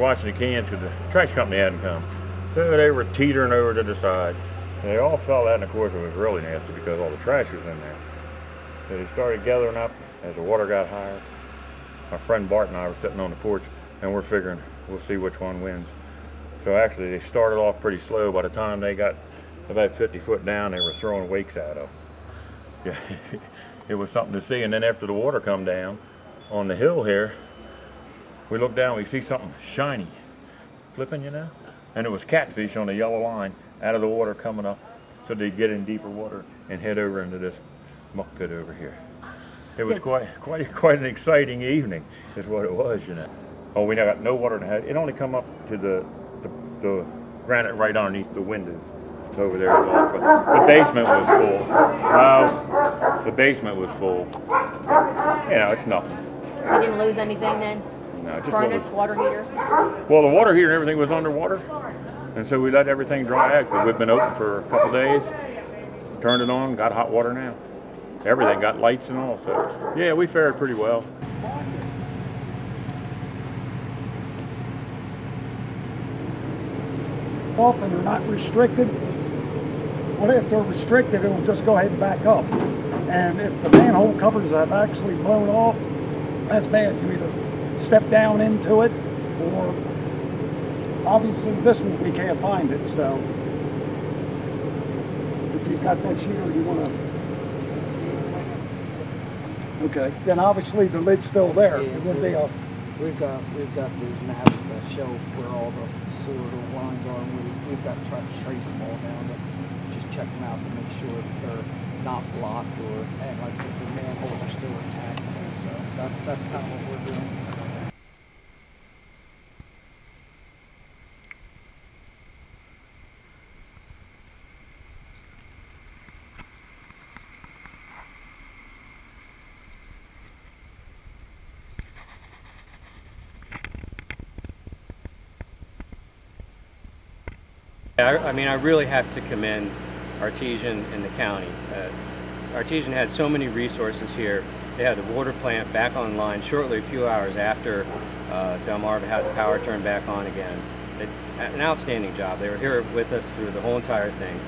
washing the cans because the trash company hadn't come. So they were teetering over to the side. And they all fell out, and of course it was really nasty because all the trash was in there. So they started gathering up as the water got higher. My friend Bart and I were sitting on the porch, and we're figuring we'll see which one wins. So actually they started off pretty slow. By the time they got about 50 foot down, they were throwing wakes at them. Yeah, it was something to see. And then after the water come down on the hill here, we look down, we see something shiny flipping, you know, and it was catfish on the yellow line out of the water coming up, so they get in deeper water and head over into this muck pit over here. It was quite an exciting evening, is what it was, you know. Oh, we got no water in the head. It only come up to the granite right underneath the windows over there. The basement was full. Well, the basement was full. You know, it's nothing. You didn't lose anything then? No, just furnace, water heater? Well, the water heater and everything was underwater, and so we let everything dry out because we've been open for a couple days. Turned it on, got hot water now. Everything got lights and all, so yeah, we fared pretty well. Often they're not restricted. Well, if they're restricted, it will just go ahead and back up. And if the manhole covers have actually blown off, that's bad. You either step down into it, or obviously this one we can't find it. So if you've got that sheeter, you want to. Okay, then obviously the lid's still there. Yeah, it wouldn't be a. We've got these maps that show where all the sewer lines are. And we've got to try to trace them all down to just check them out to make sure that they're not blocked or, and like I said, the manholes are still intact. So that's kind of what we're doing. I mean, I really have to commend Artesian and the county. Artesian had so many resources here. They had the water plant back online shortly, a few hours after Delmarva had the power turned back on again. An outstanding job. They were here with us through the whole entire thing.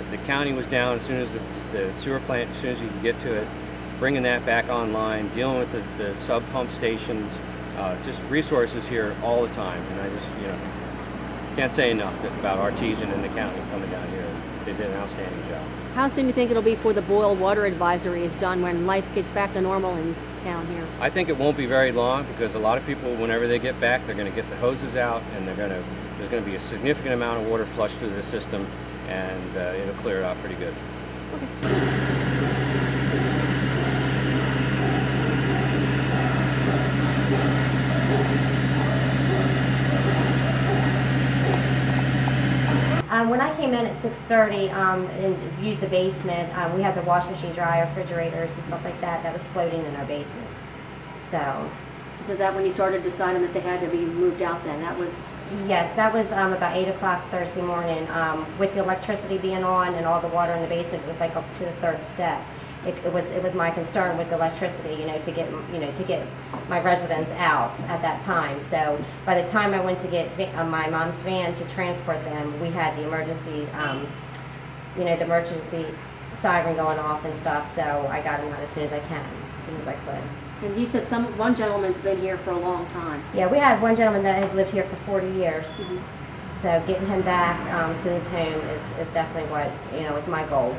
The county was down as soon as the sewer plant, as soon as you could get to it, bringing that back online, dealing with the sub pump stations, just resources here all the time. And I just, you know, can't say enough about Artesian and the county coming down here. They did an outstanding job. How soon do you think it'll be before the boil water advisory is done, when life gets back to normal in town here? I think it won't be very long, because a lot of people, whenever they get back, they're going to get the hoses out, and there's going to be a significant amount of water flushed through the system, and it'll clear it out pretty good. Okay. When I came in at 6:30 and viewed the basement, we had the wash machine, dryer, refrigerators, and stuff like that was floating in our basement. So is that when you started deciding that they had to be moved out then? That was... Yes, that was about 8 o'clock Thursday morning. With the electricity being on and all the water in the basement, it was like up to the third step. It was my concern with the electricity, to get my residents out at that time. So by the time I went to get my mom's van to transport them, we had the emergency, the emergency siren going off and stuff. So I got them out as soon as I could. And you said one gentleman's been here for a long time. Yeah, we had one gentleman that has lived here for 40 years. So getting him back to his home is definitely what, is my goal.